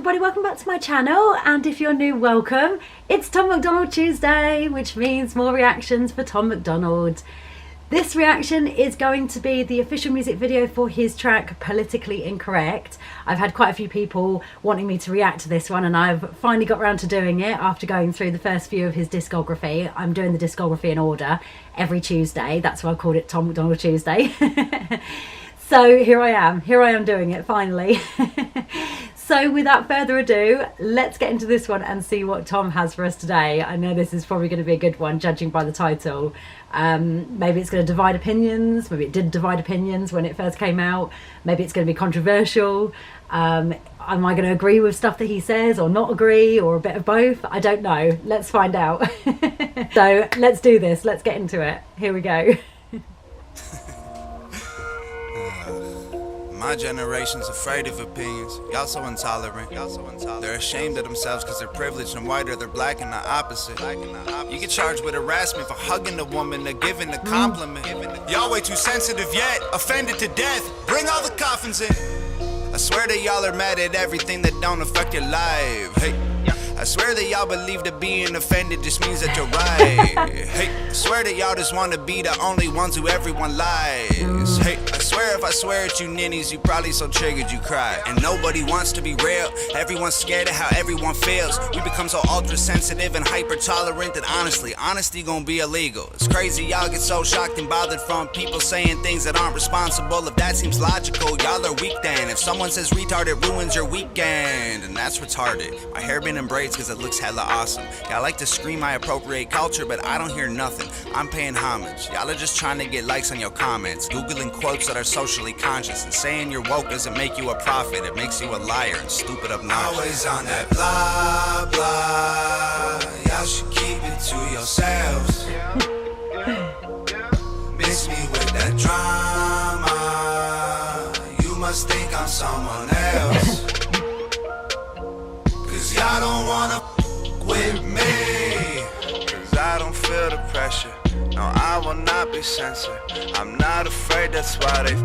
everybody, welcome back to my channel, and if you're new, welcome. It's Tom MacDonald Tuesday, which means more reactions for Tom MacDonald. This reaction is going to be the official music video for his track Politically Incorrect. I've had quite a few people wanting me to react to this one, and I've finally got around to doing it after going through the first few of his discography. I'm doing the discography in order every Tuesday, that's why I called it Tom MacDonald Tuesday. So here I am doing it finally. So without further ado, let's get into this one and see what Tom has for us today. I know this is probably going to be a good one, judging by the title. Maybe it's going to divide opinions. Maybe it did divide opinions when it first came out. Maybe it's going to be controversial. Am I going to agree with stuff that he says or not agree, or a bit of both? I don't know. Let's find out. So let's do this. Let's get into it. Here we go. My generation's afraid of opinions. Y'all so intolerant. They're ashamed of themselves because they're privileged and white, or they're black and the opposite. You get charged with harassment for hugging a woman or giving a compliment. Y'all way too sensitive yet offended to death. Bring all the coffins in. I swear that y'all are mad at everything that don't affect your life. Hey, I swear that y'all believe that being offended just means that you're right. Hey, I swear that y'all just want to be the only ones who everyone lies. Hey, I swear if I swear at you ninnies, you probably so triggered you cry. And nobody wants to be real. Everyone's scared of how everyone feels. We become so ultra sensitive and hyper tolerant that honestly, honesty gonna be illegal. It's crazy y'all get so shocked and bothered from people saying things that aren't responsible. If that seems logical, y'all are weak then. If someone says retard, it ruins your weekend. And that's retarded. My hair been embraced because it looks hella awesome. Y'all like to scream I appropriate culture, but I don't hear nothing. I'm paying homage. Y'all are just trying to get likes on your comments, googling quotes that are socially conscious, and saying you're woke doesn't make you a prophet. It makes you a liar and stupid obnoxious. Always on that blah blah. Y'all should keep it to yourselves. Mix me with that drama. You must think I'm someone else. Y'all don't wanna with me, cause I don't feel the pressure. No, I will not be censored. I'm not afraid, that's why they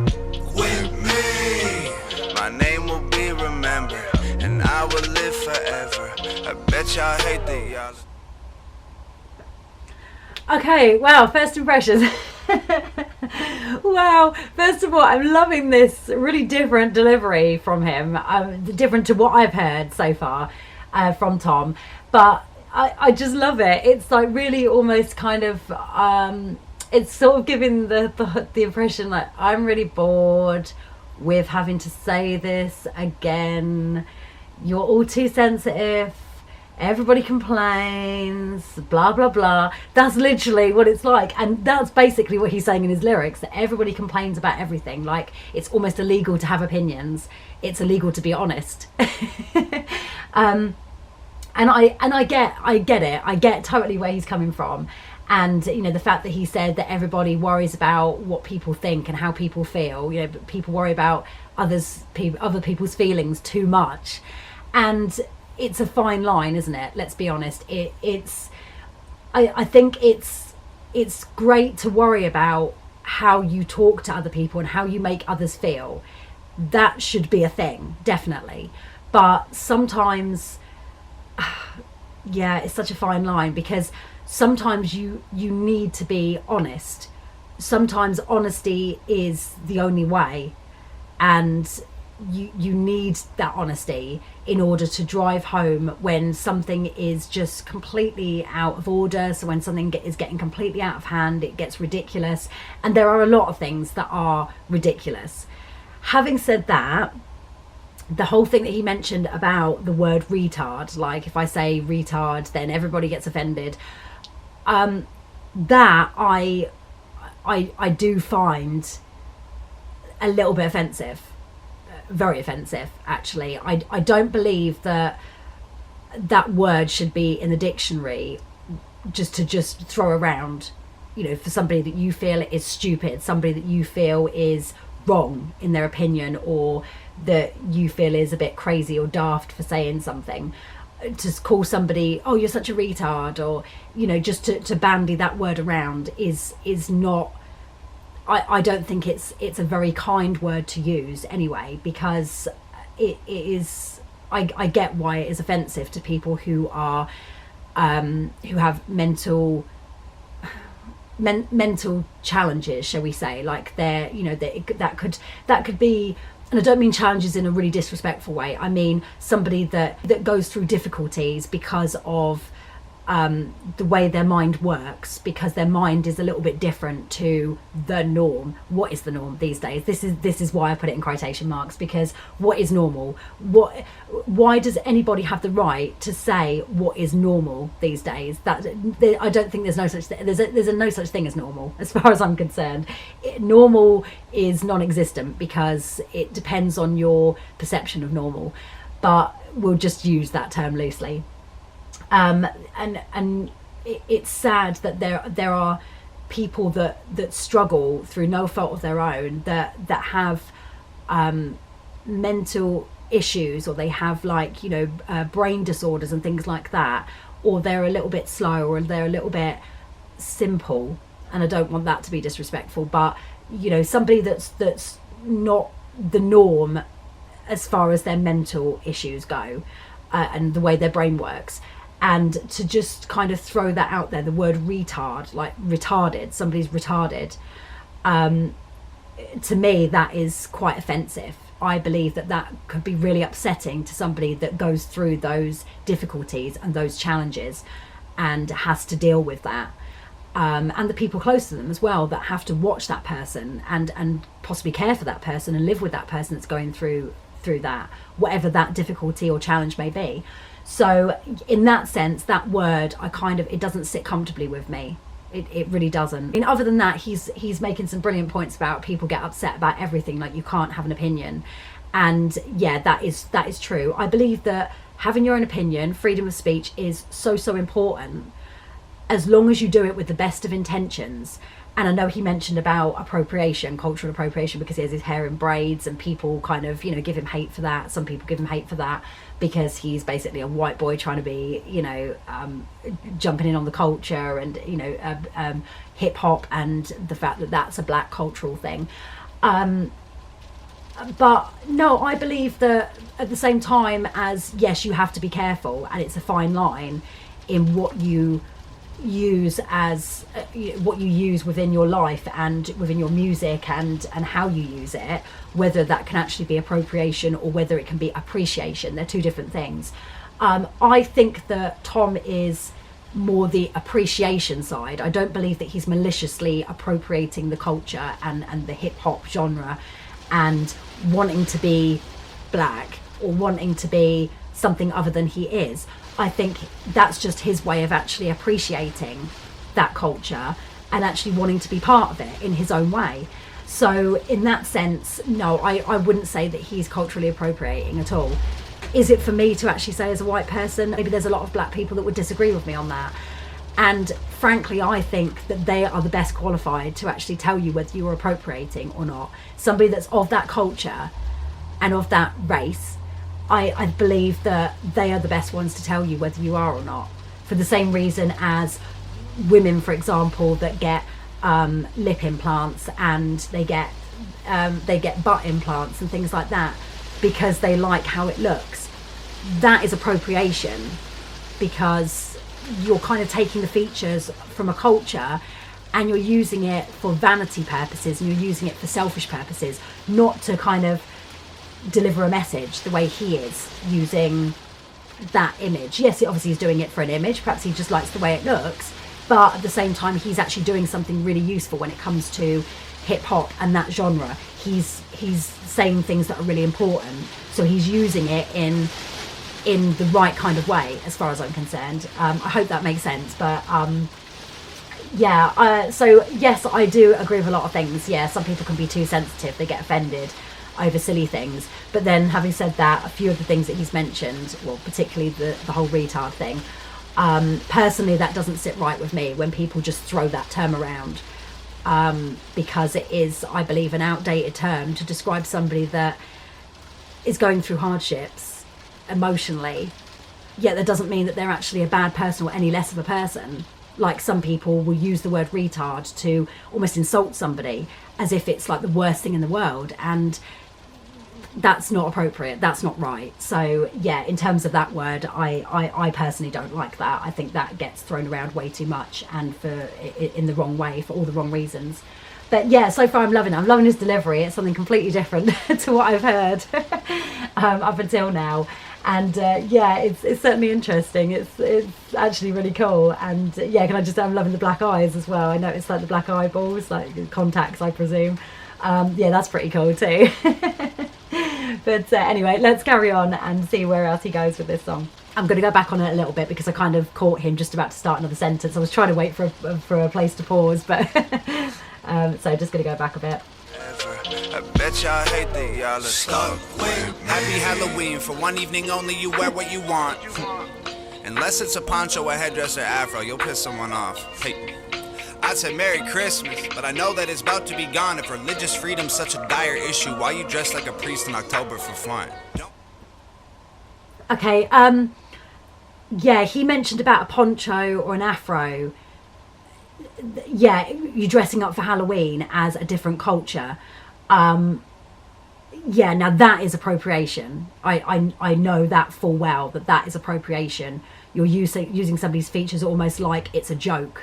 with me. My name will be remembered, and I will live forever. I bet y'all hate that y'all. Okay, wow, first impressions. Wow, first of all, I'm loving this really different delivery from him, different to what I've heard so far from Tom, but I just love it. It's like really almost kind of it's sort of giving the impression like I'm really bored with having to say this again. You're all too sensitive. Everybody complains, blah blah blah. That's literally what it's like, and that's basically what he's saying in his lyrics, that everybody complains about everything. Like, it's almost illegal to have opinions. It's illegal to be honest. And I get it. I get totally where he's coming from. And you know, the fact that he said that everybody worries about what people think and how people feel. You know, people worry about other people's feelings too much, and it's a fine line, isn't it? Let's be honest. I think it's great to worry about how you talk to other people and how you make others feel. That should be a thing, definitely. But sometimes, yeah, it's such a fine line, because sometimes you need to be honest. Sometimes honesty is the only way, and you need that honesty in order to drive home when something is just completely out of order. So when something is getting completely out of hand, it gets ridiculous, and there are a lot of things that are ridiculous. Having said that, the whole thing that he mentioned about the word retard, like if I say retard then everybody gets offended, that I do find a little bit offensive. Very offensive, actually. I don't believe that that word should be in the dictionary just to throw around, you know, for somebody that you feel is stupid, somebody that you feel is wrong in their opinion, or that you feel is a bit crazy or daft for saying something. To call somebody, oh, you're such a retard, or, you know, just to bandy that word around is not, I don't think it's a very kind word to use anyway, because it is I get why it is offensive to people who are who have mental challenges, shall we say, like they're, you know, that could be, and I don't mean challenges in a really disrespectful way, I mean somebody that goes through difficulties because of the way their mind works, because their mind is a little bit different to the norm. What is the norm these days? This is why I put it in quotation marks, because what is normal? Why does anybody have the right to say what is normal these days? I don't think there's no such thing. There's no such thing as normal, as far as I'm concerned. Normal is non-existent because it depends on your perception of normal, but we'll just use that term loosely. And it's sad that there are people that struggle through no fault of their own, that have mental issues, or they have, like, you know, brain disorders and things like that, or they're a little bit slow, or they're a little bit simple. And I don't want that to be disrespectful, but, you know, somebody that's not the norm as far as their mental issues go, and the way their brain works. And to just kind of throw that out there, the word retard, like retarded, somebody's retarded, to me, that is quite offensive. I believe that could be really upsetting to somebody that goes through those difficulties and those challenges and has to deal with that. And the people close to them as well, that have to watch that person and possibly care for that person and live with that person that's going through that, whatever that difficulty or challenge may be. So in that sense, that word, it doesn't sit comfortably with me. It really doesn't. I mean, other than that, he's making some brilliant points about people get upset about everything, like you can't have an opinion. And yeah, that is true. I believe that having your own opinion, freedom of speech, is so important, as long as you do it with the best of intentions. And I know he mentioned about appropriation, cultural appropriation, because he has his hair in braids, and people kind of, you know, give him hate for that. Some people give him hate for that because he's basically a white boy trying to be, you know, jumping in on the culture, and, you know, hip hop, and the fact that that's a black cultural thing. But no, I believe that at the same time as, yes, you have to be careful, and it's a fine line in what you use as what you use within your life and within your music, and how you use it, whether that can actually be appropriation or whether it can be appreciation. They're two different things. I think that Tom is more the appreciation side. I don't believe that he's maliciously appropriating the culture and the hip hop genre and wanting to be black or wanting to be something other than he is. I think that's just his way of actually appreciating that culture and actually wanting to be part of it in his own way. So in that sense, no, I wouldn't say that he's culturally appropriating at all. Is it for me to actually say as a white person? Maybe there's a lot of black people that would disagree with me on that. And frankly, I think that they are the best qualified to actually tell you whether you're appropriating or not. Somebody that's of that culture and of that race, I believe that they are the best ones to tell you whether you are or not. For the same reason as women, for example, that get lip implants and they get butt implants and things like that because they like how it looks. That is appropriation, because you're kind of taking the features from a culture and you're using it for vanity purposes, and you're using it for selfish purposes, not to kind of deliver a message the way he is using that image. Yes, obviously he's doing it for an image, perhaps he just likes the way it looks, but at the same time he's actually doing something really useful when it comes to hip hop and that genre. He's saying things that are really important, so he's using it in the right kind of way, as far as I'm concerned. I hope that makes sense. But so yes, I do agree with a lot of things. Yeah, some people can be too sensitive, they get offended over silly things. But then, having said that, a few of the things that he's mentioned, well, particularly the whole retard thing, personally that doesn't sit right with me when people just throw that term around, because it is, I believe, an outdated term to describe somebody that is going through hardships emotionally, yet that doesn't mean that they're actually a bad person or any less of a person. Like, some people will use the word retard to almost insult somebody as if it's like the worst thing in the world, and that's not appropriate, that's not right. So yeah, in terms of that word, I personally don't like that. I think that gets thrown around way too much, and in the wrong way, for all the wrong reasons. But yeah, so far I'm loving his delivery. It's something completely different to what I've heard up until now. And yeah, it's certainly interesting. It's actually really cool. And yeah, I'm loving the black eyes as well. I noticed like the black eyeballs, like contacts, I presume. Yeah, that's pretty cool too. But anyway, let's carry on and see where else he goes with this song. I'm going to go back on it a little bit because I kind of caught him just about to start another sentence. I was trying to wait for a place to pause, but so just going to go back a bit. I bet y'all hate that y'all are stuck with me. Happy Halloween, for one evening only you wear what you want. Unless it's a poncho, a headdress, or afro, you'll piss someone off. Hey, I'd say Merry Christmas, but I know that it's about to be gone. If religious freedom's such a dire issue, why you dress like a priest in October for fun? Okay, yeah, he mentioned about a poncho or an afro. Yeah, you're dressing up for Halloween as a different culture. Yeah, now that is appropriation. I know that full well, that is appropriation. You're using somebody's features almost like it's a joke,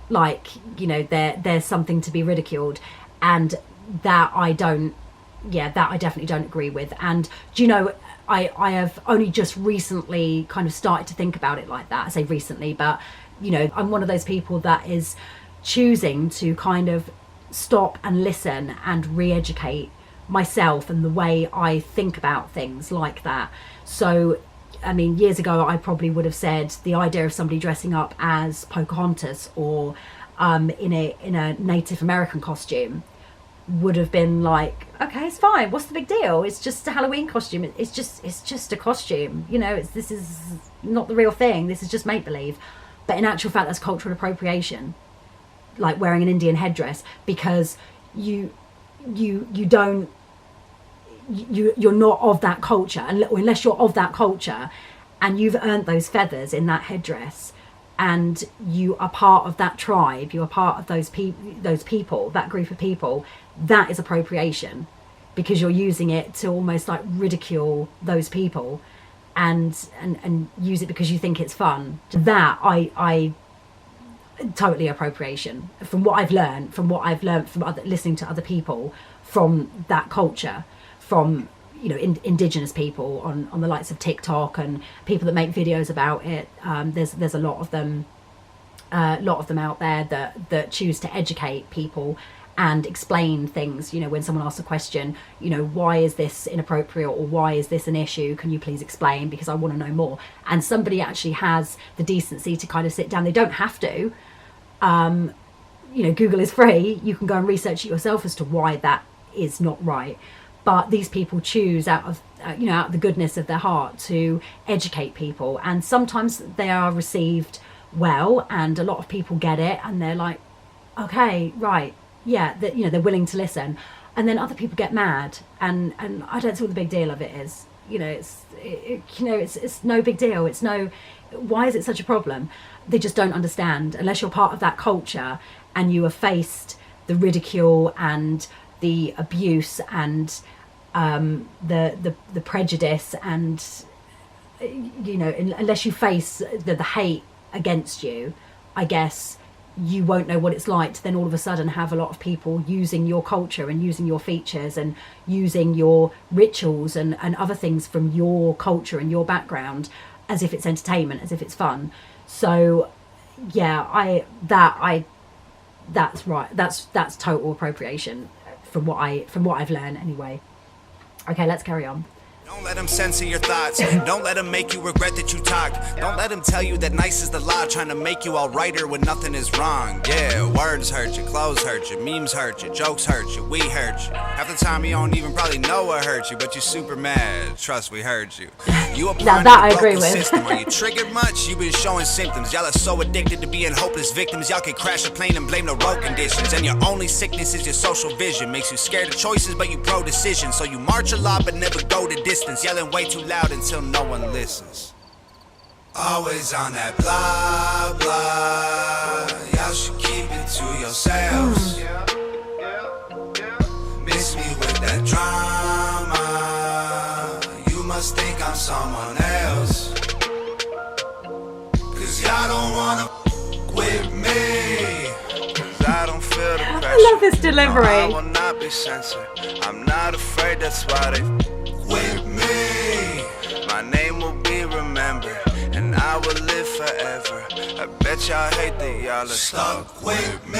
like, you know, there's something to be ridiculed, and that I definitely don't agree with. And do you know, I have only just recently kind of started to think about it like that. I say recently, but you know, I'm one of those people that is choosing to kind of stop and listen and re-educate myself and the way I think about things like that. So I mean, years ago I probably would have said the idea of somebody dressing up as Pocahontas or in a Native American costume would have been like, okay, it's fine, what's the big deal, it's just a Halloween costume, it's just a costume, you know, this is not the real thing, this is just make-believe. But in actual fact, that's cultural appropriation, like wearing an Indian headdress, because you're not of that culture, and unless you're of that culture and you've earned those feathers in that headdress and you are part of that tribe, you are part of those people, that group of people, that is appropriation, because you're using it to almost like ridicule those people and use it because you think it's fun. That I totally appropriation, from what I've learned from listening to other people from that culture, from, you know, indigenous people on the likes of TikTok and people that make videos about it. There's a lot of them out there that choose to educate people and explain things. You know, when someone asks a question, you know, why is this inappropriate, or why is this an issue, can you please explain, because I want to know more. And somebody actually has the decency to kind of sit down. They don't have to. You know, Google is free, you can go and research it yourself as to why that is not right. But these people choose out of the goodness of their heart to educate people, and sometimes they are received well, and a lot of people get it, and they're like, okay, right, yeah, that, you know, they're willing to listen. And then other people get mad, and I don't see what the big deal of it is. You know, it's no big deal. It's no, why is it such a problem? They just don't understand. Unless you're part of that culture and you have faced the ridicule and the abuse and the prejudice, and you know, unless you face the hate against you, I guess you won't know what it's like to then all of a sudden have a lot of people using your culture and using your features and using your rituals and other things from your culture and your background as if it's entertainment, as if it's fun. So yeah, that's right, that's total appropriation from what I've learned anyway. Okay, let's carry on. Don't let them censor your thoughts. Don't let them make you regret that you talked. Don't let them tell you that nice is the law, trying to make you all righter when nothing is wrong. Yeah, words hurt you, clothes hurt you, memes hurt you, jokes hurt you, we hurt you. Half the time you don't even probably know what hurt you, but you're super mad. Trust, we heard you. You apply that I agree with. System. Are you triggered much? You've been showing symptoms. Y'all are so addicted to being hopeless victims. Y'all can crash a plane and blame the road conditions. And your only sickness is your social vision. Makes you scared of choices, but you pro decision. So you march a lot, but never go the distance. Yelling way too loud until no one listens. Always on that blah, blah. Y'all should keep it to yourselves. Miss me with that drama. love this delivery. No, I will not be censored. I'm not afraid, that's why they with me. My name will be remembered, and I will live forever. I bet y'all hate that y'all are stuck with me.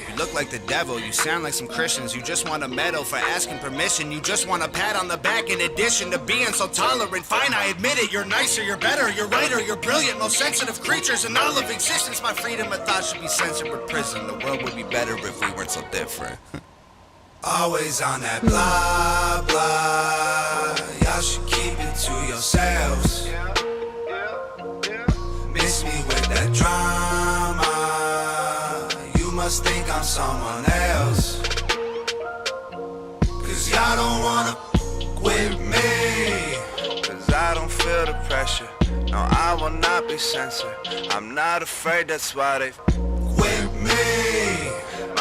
You look like the devil, you sound like some Christians. You just want a medal for asking permission. You just want a pat on the back in addition to being so tolerant. Fine, I admit it, you're nicer, you're better, you're righter, you're brilliant. Most sensitive creatures in all of existence. My freedom of thought should be censored with prison. The world would be better if we weren't so different. Always on that blah, blah. Y'all should keep it to yourselves. Miss me with that drama. You must think I'm someone else. Cause y'all don't wanna with me. Cause I don't feel the pressure. No, I will not be censored. I'm not afraid, that's why they with me.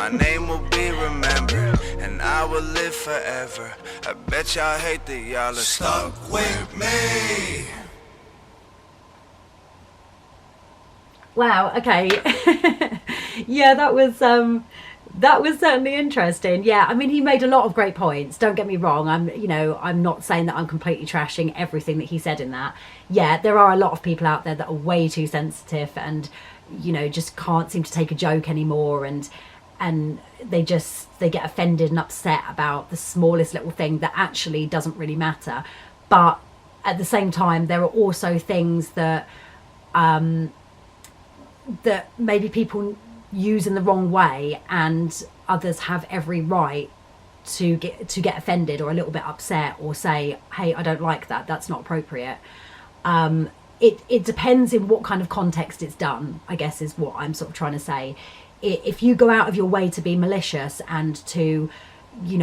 my name will be remembered, and I will live forever. I bet y'all hate that y'all are Stuck with me. Wow, okay. Yeah, that was certainly interesting. Yeah, I mean, he made a lot of great points. Don't get me wrong. I'm not saying that I'm completely trashing everything that he said in that. Yeah, there are a lot of people out there that are way too sensitive and, just can't seem to take a joke anymore, and they get offended and upset about the smallest little thing that actually doesn't really matter. But at the same time, there are also things that that maybe people use in the wrong way, and others have every right to get offended or a little bit upset or say, hey, I don't like that, that's not appropriate. It depends in what kind of context it's done, I guess, is what I'm sort of trying to say. If you go out of your way to be malicious and to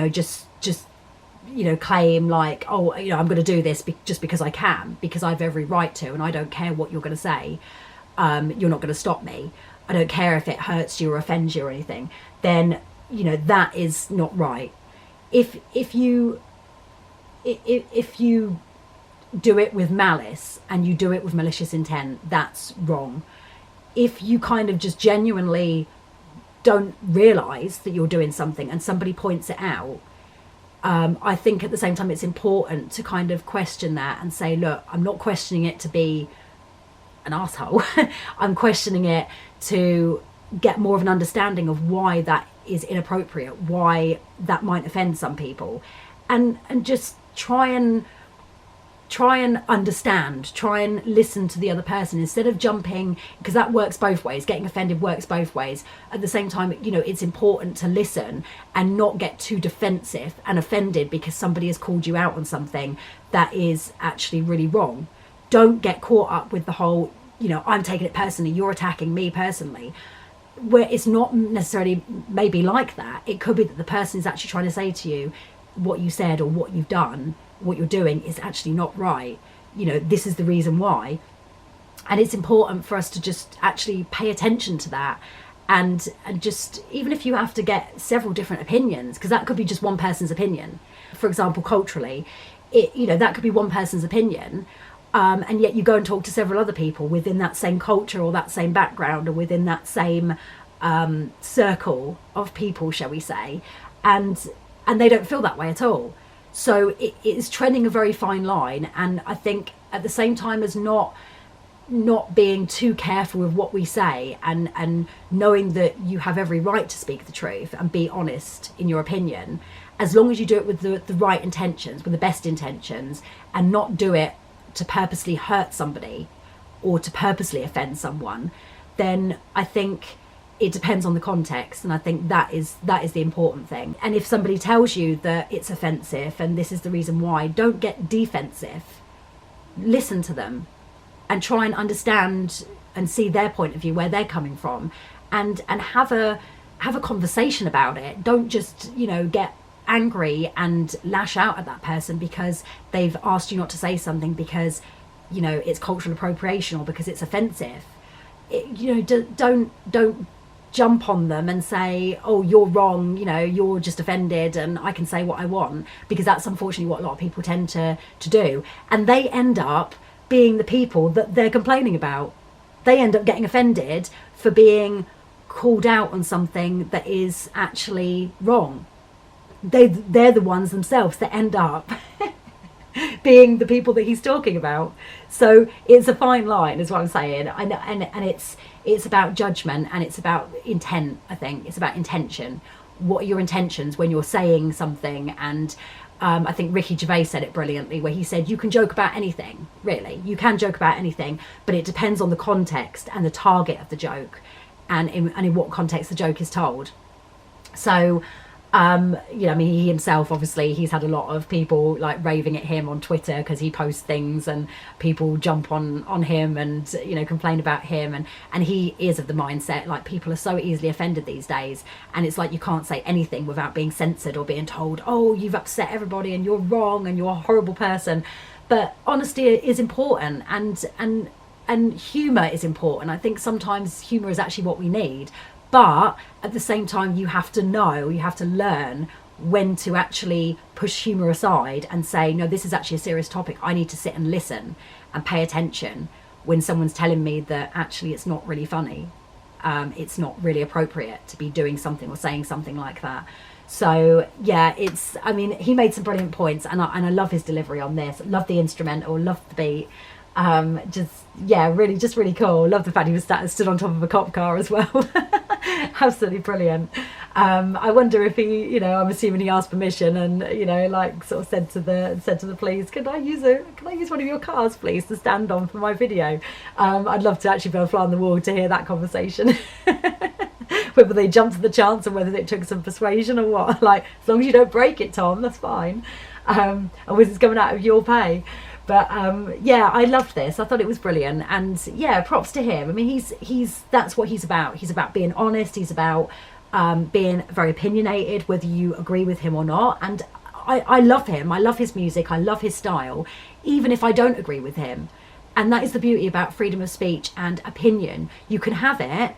just claim like, oh, I'm going to do this just because I can, because I have every right to, and I don't care what you're going to say, you're not going to stop me, I don't care if it hurts you or offends you or anything, then that is not right. If you do it with malice and you do it with malicious intent, that's wrong. If you kind of just genuinely don't realize that you're doing something and somebody points it out, I think at the same time it's important to kind of question that and say, look, I'm not questioning it to be an asshole. I'm questioning it to get more of an understanding of why that is inappropriate, why that might offend some people, and just try and understand, try and listen to the other person instead of jumping, because that works both ways. Getting offended works both ways. At the same time, it's important to listen and not get too defensive and offended because somebody has called you out on something that is actually really wrong. Don't get caught up with the whole, I'm taking it personally, you're attacking me personally, where it's not necessarily maybe like that. It could be that the person is actually trying to say to you, what you said or what you've done, what you're doing is actually not right. This is the reason why. And it's important for us to just actually pay attention to that, and just, even if you have to get several different opinions, because that could be just one person's opinion. For example, culturally, that could be one person's opinion, and yet you go and talk to several other people within that same culture or that same background or within that same circle of people, shall we say, and they don't feel that way at all. So it is treading a very fine line, and I think at the same time as not being too careful with what we say, and knowing that you have every right to speak the truth and be honest in your opinion, as long as you do it with the right intentions, with the best intentions, and not do it to purposely hurt somebody or to purposely offend someone, then I think it depends on the context, and I think that is the important thing. And if somebody tells you that it's offensive and this is the reason why, don't get defensive. Listen to them and try and understand and see their point of view, where they're coming from, and have a conversation about it. Don't just get angry and lash out at that person because they've asked you not to say something because it's cultural appropriation or because it's offensive. Don't jump on them and say, oh, you're wrong, you're just offended and I can say what I want, because that's unfortunately what a lot of people tend to do, and they end up being the people that they're complaining about. They end up getting offended for being called out on something that is actually wrong. They're the ones themselves that end up being the people that he's talking about. So it's a fine line, is what I'm saying. And it's about judgment, and it's about intent. I think it's about intention. What are your intentions when you're saying something? And I think Ricky Gervais said it brilliantly, where he said, you can joke about anything, really. You can joke about anything, but it depends on the context and the target of the joke, and in what context the joke is told. So, you know, I mean, he himself, obviously, he's had a lot of people like raving at him on Twitter because he posts things, and people jump on him and, you know, complain about him, and he is of the mindset, like, people are so easily offended these days, and it's like you can't say anything without being censored or being told, oh, you've upset everybody and you're wrong and you're a horrible person. But honesty is important, and humour is important. I think sometimes humour is actually what we need. But at the same time, you have to learn when to actually push humour aside and say, no, this is actually a serious topic. I need to sit and listen and pay attention when someone's telling me that actually it's not really funny. It's not really appropriate to be doing something or saying something like that. So yeah, I mean, he made some brilliant points, and I love his delivery on this. Love the instrumental, love the beat. Really cool. Love the fact he was stood on top of a cop car as well. Absolutely brilliant. I wonder if he, you know, I'm assuming he asked permission, and, you know, like, sort of said to the police, can I use one of your cars, please, to stand on for my video? I'd love to actually be able to fly on the wall to hear that conversation. Whether they jumped at the chance or whether it took some persuasion or what. Like, as long as you don't break it, Tom, that's fine. And it's coming out of your pay. But yeah, I loved this. I thought it was brilliant, and yeah, props to him. I mean, he's that's what he's about. He's about being honest. He's about being very opinionated, whether you agree with him or not. And I love him. I love his music. I love his style, even if I don't agree with him. And that is the beauty about freedom of speech and opinion. You can have it,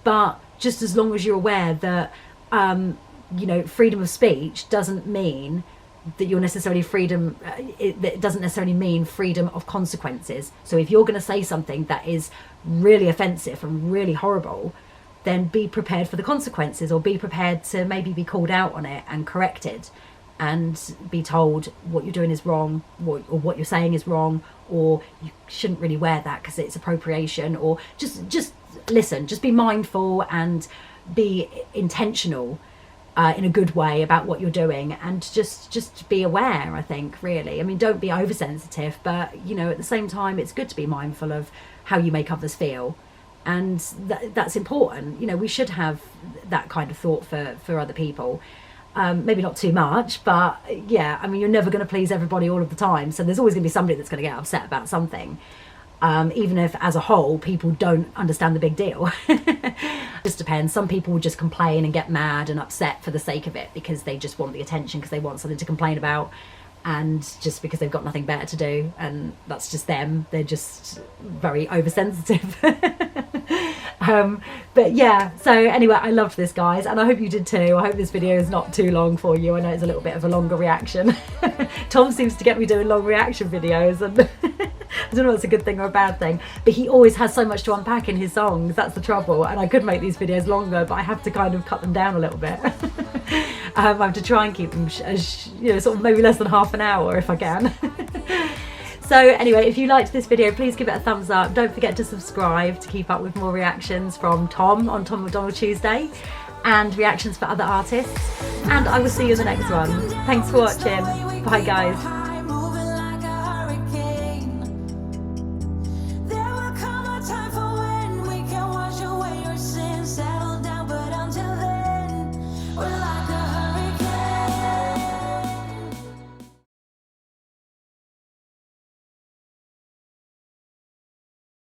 but just as long as you're aware that you know, freedom of speech doesn't mean that you're necessarily it doesn't necessarily mean freedom of consequences. So if you're going to say something that is really offensive and really horrible, then be prepared for the consequences, or be prepared to maybe be called out on it and corrected, and be told what you're doing is wrong, or what you're saying is wrong, or you shouldn't really wear that because it's appropriation, or just listen, just be mindful and be intentional in a good way about what you're doing, and just be aware, I think, really. I mean, don't be oversensitive, but, you know, at the same time, it's good to be mindful of how you make others feel, and that's important. You know, we should have that kind of thought for other people. Maybe not too much, but yeah, I mean, you're never going to please everybody all of the time, so there's always going to be somebody that's going to get upset about something. Even if as a whole people don't understand the big deal. Just depends. Some people will just complain and get mad and upset for the sake of it, because they just want the attention, because they want something to complain about, and just because they've got nothing better to do, and that's just them. They're just very oversensitive. But yeah, so anyway, I loved this, guys, and I hope you did too. I hope this video is not too long for you. I know it's a little bit of a longer reaction. Tom seems to get me doing long reaction videos, and I don't know if it's a good thing or a bad thing, but he always has so much to unpack in his songs. That's the trouble, and I could make these videos longer, but I have to kind of cut them down a little bit. I have to try and keep them, you know, sort of maybe less than half an hour if I can. So anyway, if you liked this video, please give it a thumbs up. Don't forget to subscribe to keep up with more reactions from Tom on Tom MacDonald Tuesday, and reactions for other artists. And I will see you in the next one. Thanks for watching. Bye, guys.